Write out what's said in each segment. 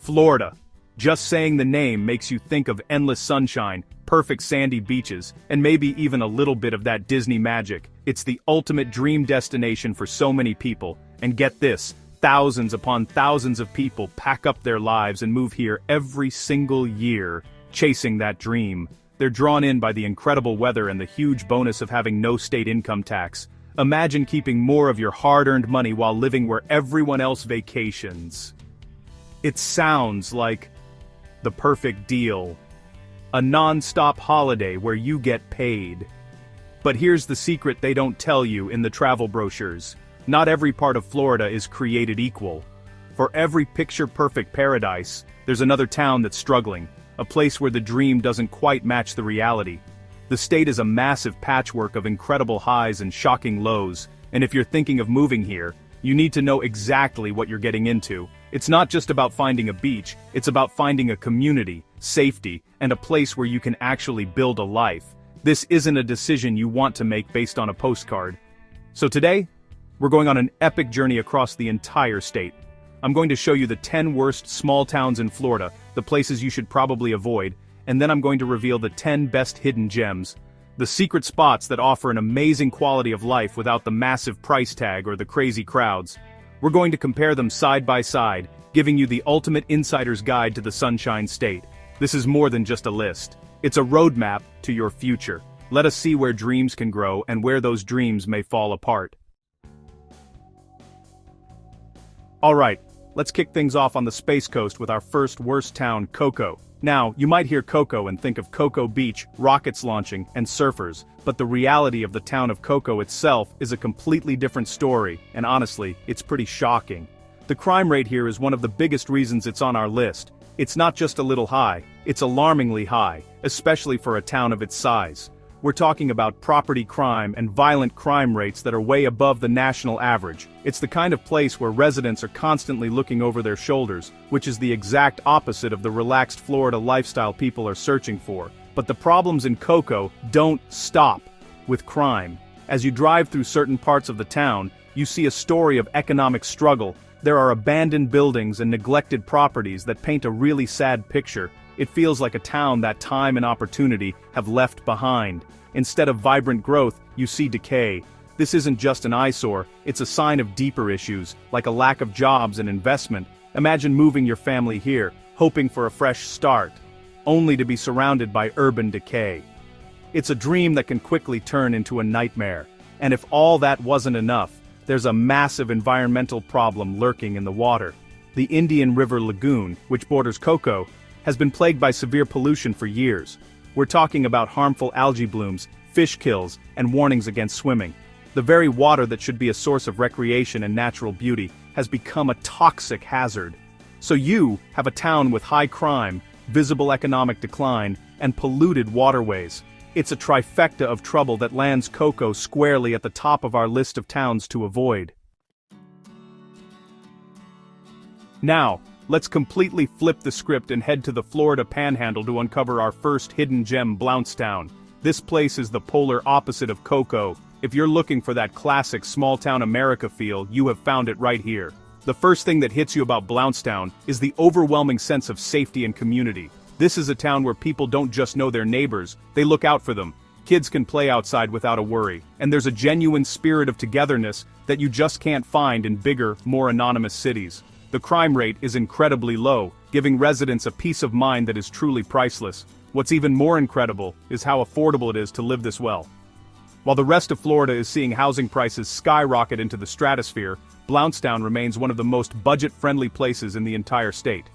Florida. Just saying the name makes you think of endless sunshine, perfect sandy beaches, and maybe even a little bit of that Disney magic. It's the ultimate dream destination for so many people, and get this, thousands upon thousands of people pack up their lives and move here every single year, chasing that dream. They're drawn in by the incredible weather and the huge bonus of having no state income tax. Imagine keeping more of your hard-earned money while living where everyone else vacations. It sounds like the perfect deal. A non-stop holiday where you get paid. But here's the secret they don't tell you in the travel brochures. Not every part of Florida is created equal. For every picture-perfect paradise, there's another town that's struggling, a place where the dream doesn't quite match the reality. The state is a massive patchwork of incredible highs and shocking lows, and if you're thinking of moving here, you need to know exactly what you're getting into. It's not just about finding a beach, it's about finding a community, safety, and a place where you can actually build a life. This isn't a decision you want to make based on a postcard. So today, we're going on an epic journey across the entire state. I'm going to show you the 10 worst small towns in Florida, the places you should probably avoid, and then I'm going to reveal the 10 best hidden gems. The secret spots that offer an amazing quality of life without the massive price tag or the crazy crowds. We're going to compare them side by side, giving you the ultimate insider's guide to the Sunshine State. This is more than just a list. It's a roadmap to your future. Let us see where dreams can grow and where those dreams may fall apart. Alright, let's kick things off on the Space Coast with our first worst town, Cocoa. Now, you might hear Cocoa and think of Cocoa Beach, rockets launching, and surfers, but the reality of the town of Cocoa itself is a completely different story, and honestly, it's pretty shocking. The crime rate here is one of the biggest reasons it's on our list. It's not just a little high, it's alarmingly high, especially for a town of its size. We're talking about property crime and violent crime rates that are way above the national average. It's the kind of place where residents are constantly looking over their shoulders, which is the exact opposite of the relaxed Florida lifestyle people are searching for. But the problems in Cocoa don't stop with crime. As you drive through certain parts of the town, you see a story of economic struggle. There are abandoned buildings and neglected properties that paint a really sad picture. It feels like a town that time and opportunity have left behind. Instead of vibrant growth, you see decay. This isn't just an eyesore, it's a sign of deeper issues, like a lack of jobs and investment. Imagine moving your family here, hoping for a fresh start, only to be surrounded by urban decay. It's a dream that can quickly turn into a nightmare. And if all that wasn't enough, there's a massive environmental problem lurking in the water. The Indian River Lagoon, which borders Cocoa, has been plagued by severe pollution for years. We're talking about harmful algae blooms, fish kills, and warnings against swimming. The very water that should be a source of recreation and natural beauty has become a toxic hazard. So you have a town with high crime, visible economic decline, and polluted waterways. It's a trifecta of trouble that lands Cocoa squarely at the top of our list of towns to avoid. Now, let's completely flip the script and head to the Florida Panhandle to uncover our first hidden gem, Blountstown. This place is the polar opposite of Cocoa. If you're looking for that classic small-town America feel, you have found it right here. The first thing that hits you about Blountstown is the overwhelming sense of safety and community. This is a town where people don't just know their neighbors, they look out for them. Kids can play outside without a worry, and there's a genuine spirit of togetherness that you just can't find in bigger, more anonymous cities. The crime rate is incredibly low, giving residents a peace of mind that is truly priceless. What's even more incredible is how affordable it is to live this well. While the rest of Florida is seeing housing prices skyrocket into the stratosphere, Blountstown remains one of the most budget-friendly places in the entire state.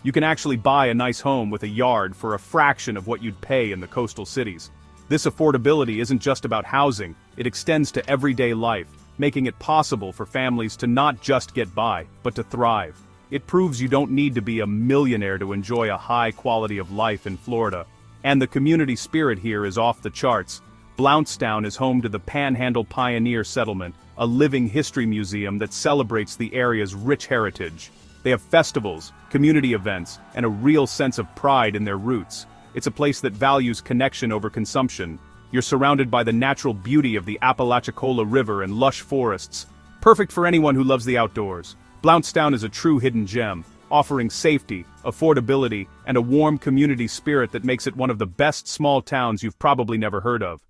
You can actually buy a nice home with a yard for a fraction of what you'd pay in the coastal cities. This affordability isn't just about housing, it extends to everyday life, making it possible for families to not just get by, but to thrive. It proves you don't need to be a millionaire to enjoy a high quality of life in Florida. And the community spirit here is off the charts. Blountstown is home to the Panhandle Pioneer Settlement, a living history museum that celebrates the area's rich heritage. They have festivals, community events, and a real sense of pride in their roots. It's a place that values connection over consumption. You're surrounded by the natural beauty of the Apalachicola River and lush forests, perfect for anyone who loves the outdoors. Blountstown is a true hidden gem, offering safety, affordability, and a warm community spirit that makes it one of the best small towns you've probably never heard of.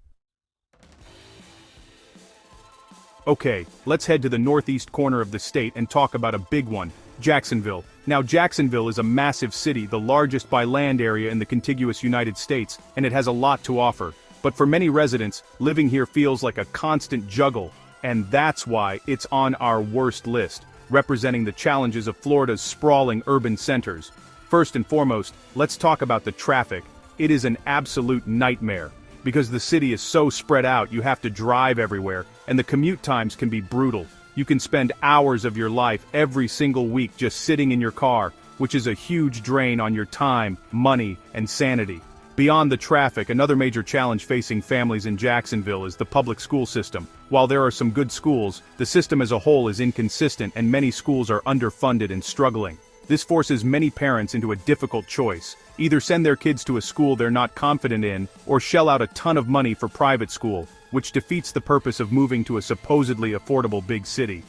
Okay, let's head to the northeast corner of the state and talk about a big one, Jacksonville. Now, Jacksonville is a massive city, the largest by land area in the contiguous United States, and it has a lot to offer. But for many residents, living here feels like a constant juggle, and that's why it's on our worst list, representing the challenges of Florida's sprawling urban centers. First and foremost, let's talk about the traffic. It is an absolute nightmare. Because the city is so spread out, you have to drive everywhere, and the commute times can be brutal. You can spend hours of your life every single week just sitting in your car, which is a huge drain on your time, money, and sanity. Beyond the traffic, another major challenge facing families in Jacksonville is the public school system. While there are some good schools, the system as a whole is inconsistent and many schools are underfunded and struggling. This forces many parents into a difficult choice. Either send their kids to a school they're not confident in, or shell out a ton of money for private school, which defeats the purpose of moving to a supposedly affordable big city.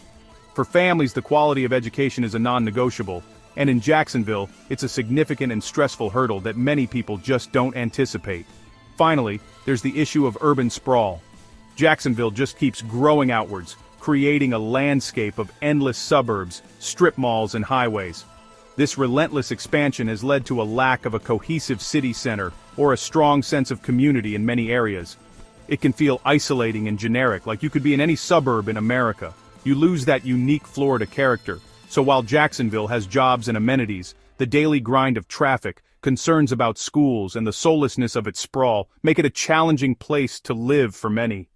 For families, the quality of education is a non-negotiable, and in Jacksonville, it's a significant and stressful hurdle that many people just don't anticipate. Finally, there's the issue of urban sprawl. Jacksonville just keeps growing outwards, creating a landscape of endless suburbs, strip malls, and highways. This relentless expansion has led to a lack of a cohesive city center or a strong sense of community in many areas. It can feel isolating and generic, like you could be in any suburb in America. You lose that unique Florida character. So while Jacksonville has jobs and amenities, the daily grind of traffic, concerns about schools, and the soullessness of its sprawl make it a challenging place to live for many.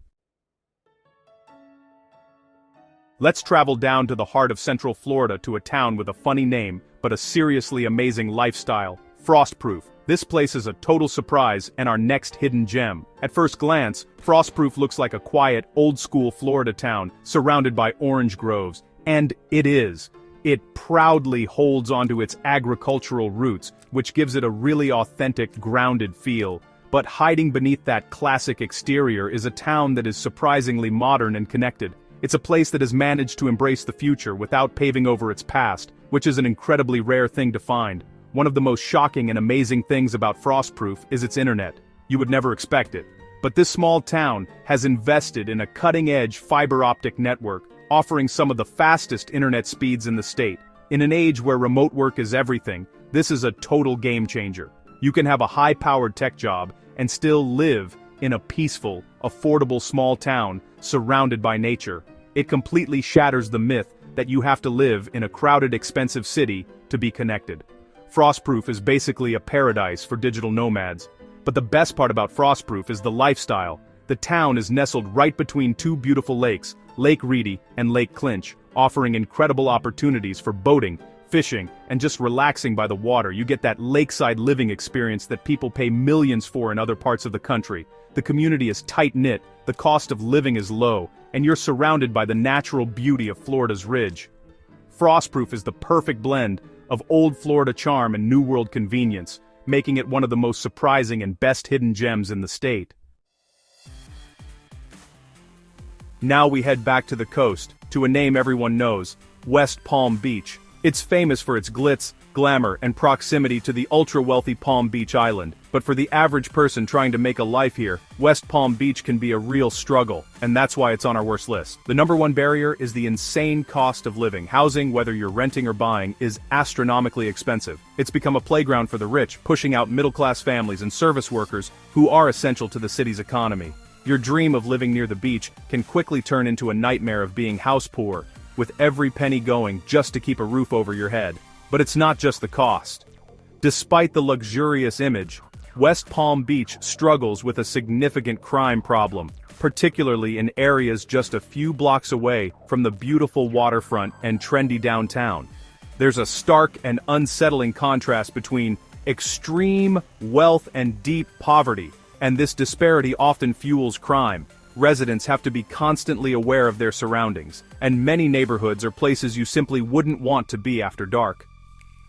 Let's travel down to the heart of Central Florida to a town with a funny name, but a seriously amazing lifestyle, Frostproof. This place is a total surprise and our next hidden gem. At first glance, Frostproof looks like a quiet, old-school Florida town, surrounded by orange groves. And it is. It proudly holds onto its agricultural roots, which gives it a really authentic, grounded feel. But hiding beneath that classic exterior is a town that is surprisingly modern and connected. It's a place that has managed to embrace the future without paving over its past, which is an incredibly rare thing to find. One of the most shocking and amazing things about Frostproof is its internet. You would never expect it. But this small town has invested in a cutting-edge fiber optic network, offering some of the fastest internet speeds in the state. In an age where remote work is everything, this is a total game changer. You can have a high-powered tech job and still live in a peaceful, affordable small town surrounded by nature. It completely shatters the myth that you have to live in a crowded, expensive city to be connected. Frostproof is basically a paradise for digital nomads. But the best part about Frostproof is the lifestyle. The town is nestled right between two beautiful lakes, Lake Reedy and Lake Clinch, offering incredible opportunities for boating, fishing, and just relaxing by the water. You get that lakeside living experience that people pay millions for in other parts of the country. The community is tight-knit, the cost of living is low, and you're surrounded by the natural beauty of Florida's ridge. Frostproof is the perfect blend of old Florida charm and New World convenience, making it one of the most surprising and best hidden gems in the state. Now we head back to the coast, to a name everyone knows, West Palm Beach. It's famous for its glitz, glamour, and proximity to the ultra-wealthy Palm Beach Island. But for the average person trying to make a life here, West Palm Beach can be a real struggle, and that's why it's on our worst list. The number one barrier is the insane cost of living. Housing, whether you're renting or buying, is astronomically expensive. It's become a playground for the rich, pushing out middle-class families and service workers who are essential to the city's economy. Your dream of living near the beach can quickly turn into a nightmare of being house poor, with every penny going just to keep a roof over your head. But it's not just the cost. Despite the luxurious image, West Palm Beach struggles with a significant crime problem, particularly in areas just a few blocks away from the beautiful waterfront and trendy downtown. There's a stark and unsettling contrast between extreme wealth and deep poverty, and this disparity often fuels crime. Residents have to be constantly aware of their surroundings, and many neighborhoods are places you simply wouldn't want to be after dark.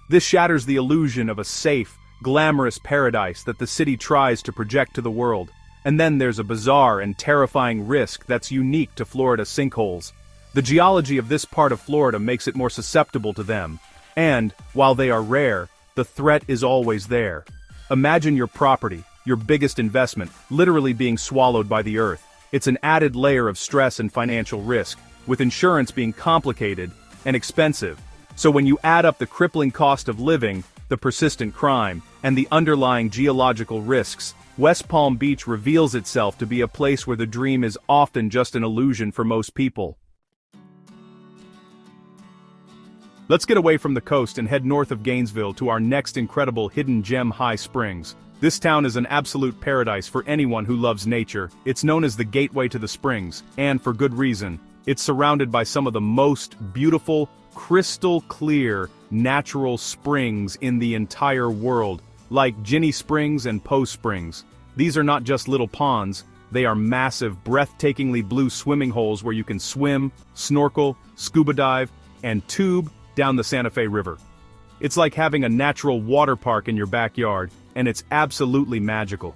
This shatters the illusion of a safe, glamorous paradise that the city tries to project to the world. And then there's a bizarre and terrifying risk that's unique to Florida sinkholes. The geology of this part of Florida makes it more susceptible to them. And, while they are rare, the threat is always there. Imagine your property, your biggest investment, literally being swallowed by the earth. It's an added layer of stress and financial risk, with insurance being complicated and expensive. So when you add up the crippling cost of living, the persistent crime, and the underlying geological risks, West Palm Beach reveals itself to be a place where the dream is often just an illusion for most people. Let's get away from the coast and head north of Gainesville to our next incredible hidden gem, High Springs. This town is an absolute paradise for anyone who loves nature. It's known as the gateway to the springs, and for good reason. It's surrounded by some of the most beautiful, crystal clear, natural springs in the entire world, like Ginny Springs and Poe Springs. These are not just little ponds, they are massive, breathtakingly blue swimming holes where you can swim, snorkel, scuba dive, and tube down the Santa Fe River. It's like having a natural water park in your backyard, and it's absolutely magical.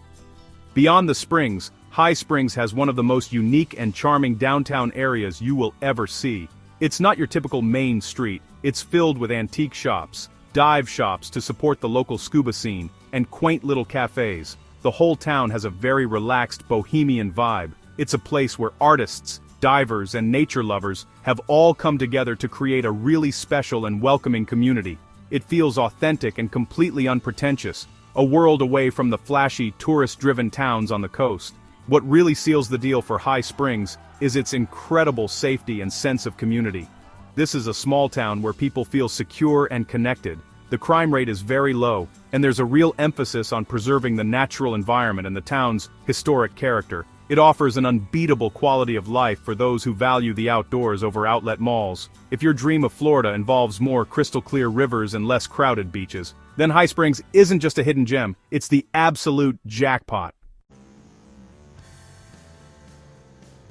Beyond the springs, High Springs has one of the most unique and charming downtown areas you will ever see. It's not your typical main street, it's filled with antique shops, dive shops to support the local scuba scene, and quaint little cafes. The whole town has a very relaxed bohemian vibe. It's a place where artists, divers, and nature lovers have all come together to create a really special and welcoming community. It feels authentic and completely unpretentious, a world away from the flashy, tourist-driven towns on the coast. What really seals the deal for High Springs is its incredible safety and sense of community. This is a small town where people feel secure and connected. The crime rate is very low, and there's a real emphasis on preserving the natural environment and the town's historic character. It offers an unbeatable quality of life for those who value the outdoors over outlet malls. If your dream of Florida involves more crystal-clear rivers and less crowded beaches, then High Springs isn't just a hidden gem, it's the absolute jackpot.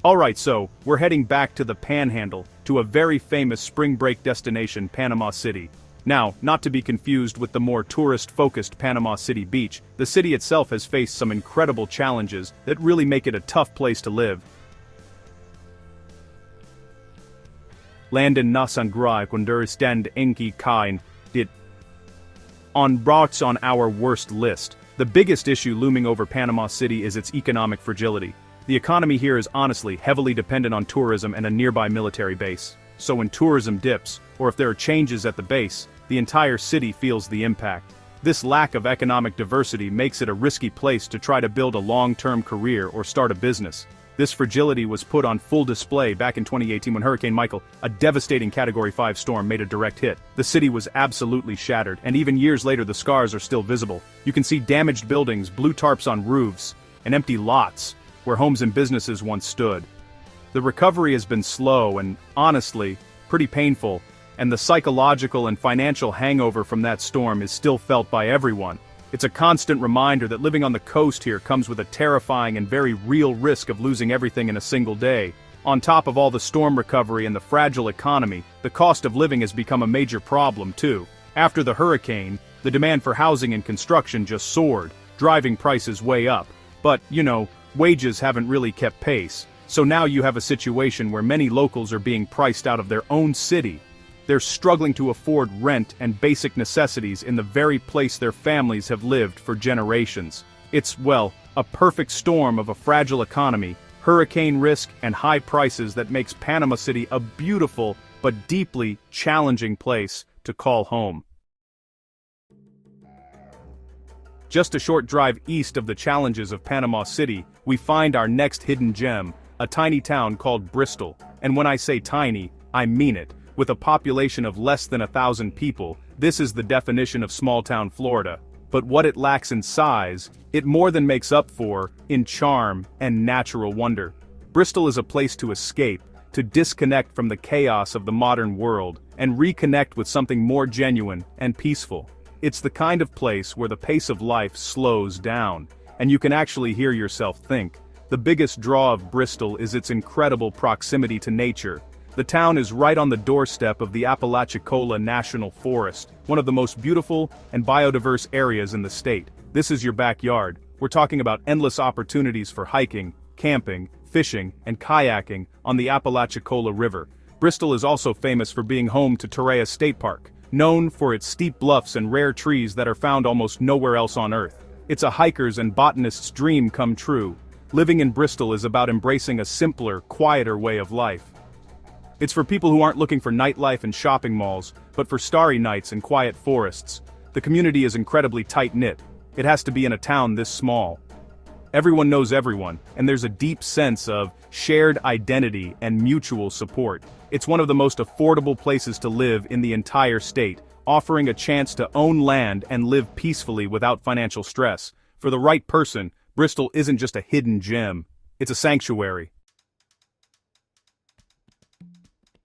Alright, so, we're heading back to the Panhandle, to a very famous spring break destination, Panama City. Now, not to be confused with the more tourist-focused Panama City Beach, the city itself has faced some incredible challenges that really make it a tough place to live. Landen nasan grai understand enki kain dit. On our worst list, the biggest issue looming over Panama City is its economic fragility. The economy here is honestly heavily dependent on tourism and a nearby military base. So when tourism dips, or if there are changes at the base, the entire city feels the impact. This lack of economic diversity makes it a risky place to try to build a long-term career or start a business. This fragility was put on full display back in 2018 when Hurricane Michael, a devastating Category 5 storm, made a direct hit. The city was absolutely shattered, and even years later the scars are still visible. You can see damaged buildings, blue tarps on roofs, and empty lots where homes and businesses once stood. The recovery has been slow and, honestly, pretty painful, and the psychological and financial hangover from that storm is still felt by everyone. It's a constant reminder that living on the coast here comes with a terrifying and very real risk of losing everything in a single day. On top of all the storm recovery and the fragile economy, the cost of living has become a major problem too. After the hurricane, the demand for housing and construction just soared, driving prices way up. But, wages haven't really kept pace. So now you have a situation where many locals are being priced out of their own city. They're struggling to afford rent and basic necessities in the very place their families have lived for generations. It's, well, a perfect storm of a fragile economy, hurricane risk, and high prices that makes Panama City a beautiful but deeply challenging place to call home. Just a short drive east of the challenges of Panama City, we find our next hidden gem, a tiny town called Bristol. And when I say tiny, I mean it. With a population of less than 1,000 people, this is the definition of small-town Florida. But what it lacks in size, it more than makes up for in charm and natural wonder. Bristol is a place to escape, to disconnect from the chaos of the modern world, and reconnect with something more genuine and peaceful. It's the kind of place where the pace of life slows down, and you can actually hear yourself think. The biggest draw of Bristol is its incredible proximity to nature. The town is right on the doorstep of the Apalachicola National Forest, one of the most beautiful and biodiverse areas in the state. This is your backyard. We're talking about endless opportunities for hiking, camping, fishing, and kayaking on the Apalachicola River. Bristol is also famous for being home to Torreya State Park, known for its steep bluffs and rare trees that are found almost nowhere else on Earth. It's a hiker's and botanist's dream come true. Living in Bristol is about embracing a simpler, quieter way of life. It's for people who aren't looking for nightlife and shopping malls, but for starry nights and quiet forests. The community is incredibly tight-knit. It has to be in a town this small. Everyone knows everyone, and there's a deep sense of shared identity and mutual support. It's one of the most affordable places to live in the entire state, offering a chance to own land and live peacefully without financial stress. For the right person, Bristol isn't just a hidden gem, it's a sanctuary.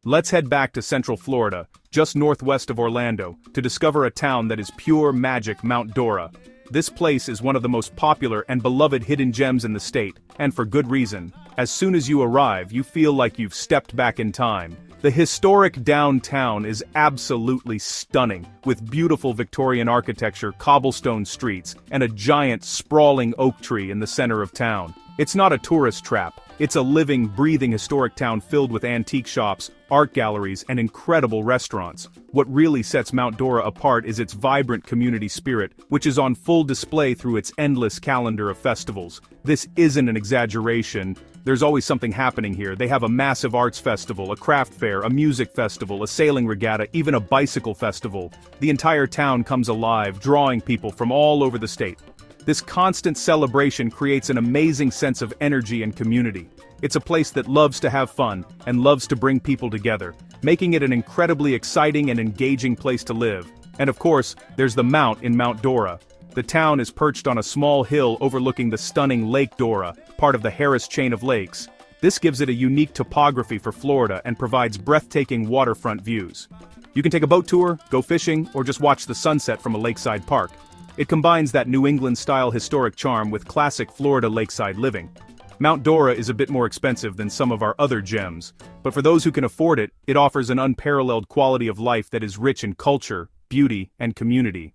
Let's head back to Central Florida, just northwest of Orlando, to discover a town that is pure magic, Mount Dora. This place is one of the most popular and beloved hidden gems in the state, and for good reason. As soon as you arrive, you feel like you've stepped back in time. The historic downtown is absolutely stunning, with beautiful Victorian architecture, cobblestone streets, and a giant, sprawling oak tree in the center of town. It's not a tourist trap. It's a living, breathing historic town filled with antique shops, art galleries, and incredible restaurants. What really sets Mount Dora apart is its vibrant community spirit, which is on full display through its endless calendar of festivals. This isn't an exaggeration. There's always something happening here. They have a massive arts festival, a craft fair, a music festival, a sailing regatta, even a bicycle festival. The entire town comes alive, drawing people from all over the state. This constant celebration creates an amazing sense of energy and community. It's a place that loves to have fun and loves to bring people together, making it an incredibly exciting and engaging place to live. And of course, there's the Mount in Mount Dora. The town is perched on a small hill overlooking the stunning Lake Dora, part of the Harris chain of lakes. This gives it a unique topography for Florida and provides breathtaking waterfront views. You can take a boat tour, go fishing, or just watch the sunset from a lakeside park. It combines that New England-style historic charm with classic Florida lakeside living. Mount Dora is a bit more expensive than some of our other gems, but for those who can afford it, it offers an unparalleled quality of life that is rich in culture, beauty, and community.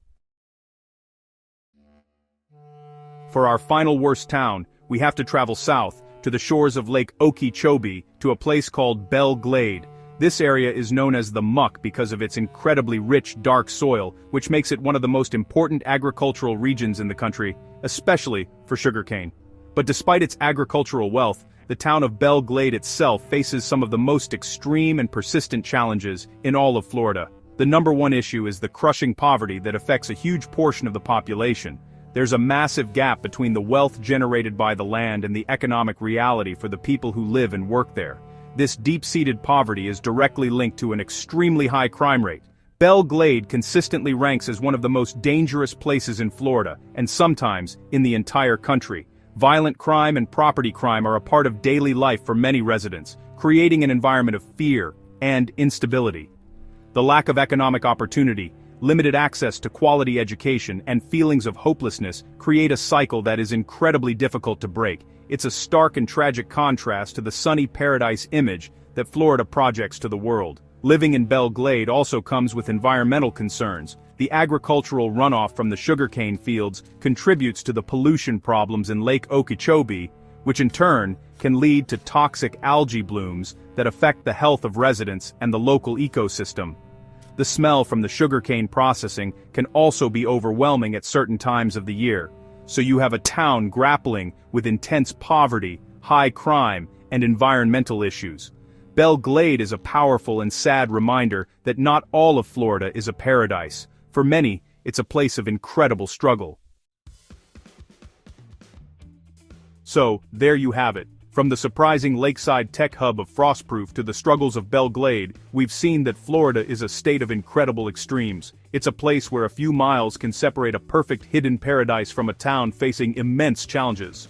For our final worst town, we have to travel south, to the shores of Lake Okeechobee, to a place called Belle Glade. This area is known as the Muck because of its incredibly rich, dark soil, which makes it one of the most important agricultural regions in the country, especially for sugarcane. But despite its agricultural wealth, the town of Belle Glade itself faces some of the most extreme and persistent challenges in all of Florida. The number one issue is the crushing poverty that affects a huge portion of the population. There's a massive gap between the wealth generated by the land and the economic reality for the people who live and work there. This deep-seated poverty is directly linked to an extremely high crime rate. Belle Glade consistently ranks as one of the most dangerous places in Florida, and sometimes in the entire country. Violent crime and property crime are a part of daily life for many residents, creating an environment of fear and instability. The lack of economic opportunity, limited access to quality education, and feelings of hopelessness create a cycle that is incredibly difficult to break. It's a stark and tragic contrast to the sunny paradise image that Florida projects to the world. Living in Belle Glade also comes with environmental concerns. The agricultural runoff from the sugarcane fields contributes to the pollution problems in Lake Okeechobee, which in turn can lead to toxic algae blooms that affect the health of residents and the local ecosystem. The smell from the sugarcane processing can also be overwhelming at certain times of the year. So you have a town grappling with intense poverty, high crime, and environmental issues. Belle Glade is a powerful and sad reminder that not all of Florida is a paradise. For many, it's a place of incredible struggle. So, there you have it. From the surprising lakeside tech hub of Frostproof to the struggles of Belle Glade, we've seen that Florida is a state of incredible extremes. It's a place where a few miles can separate a perfect hidden paradise from a town facing immense challenges.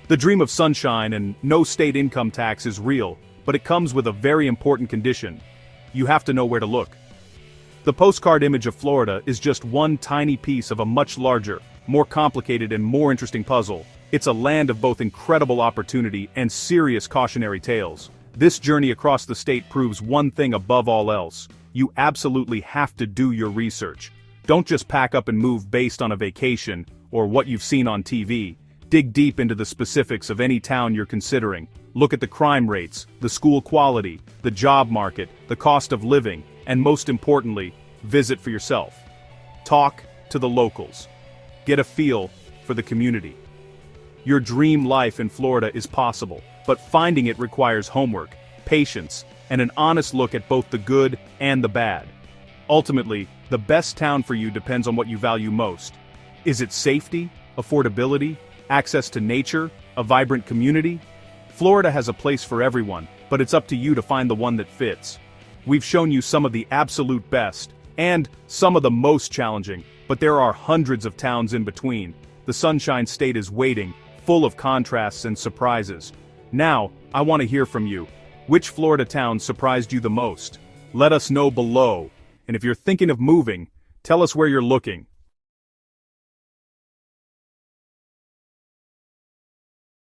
The dream of sunshine and no state income tax is real, but it comes with a very important condition. You have to know where to look. The postcard image of Florida is just one tiny piece of a much larger, more complicated and more interesting puzzle. It's a land of both incredible opportunity and serious cautionary tales. This journey across the state proves one thing above all else. You absolutely have to do your research. Don't just pack up and move based on a vacation or what you've seen on TV. Dig deep into the specifics of any town you're considering. Look at the crime rates, the school quality, the job market, the cost of living, and most importantly, Visit for yourself. Talk to the locals. Get a feel for the community. Your dream life in Florida is possible, but finding it requires homework, patience, and an honest look at both the good and the bad. Ultimately, the best town for you depends on what you value most. Is it safety, affordability, access to nature, a vibrant community? Florida has a place for everyone, but it's up to you to find the one that fits. We've shown you some of the absolute best, and some of the most challenging, but there are hundreds of towns in between. The Sunshine State is waiting, full of contrasts and surprises. Now, I want to hear from you. Which Florida town surprised you the most? Let us know below. And if you're thinking of moving, tell us where you're looking.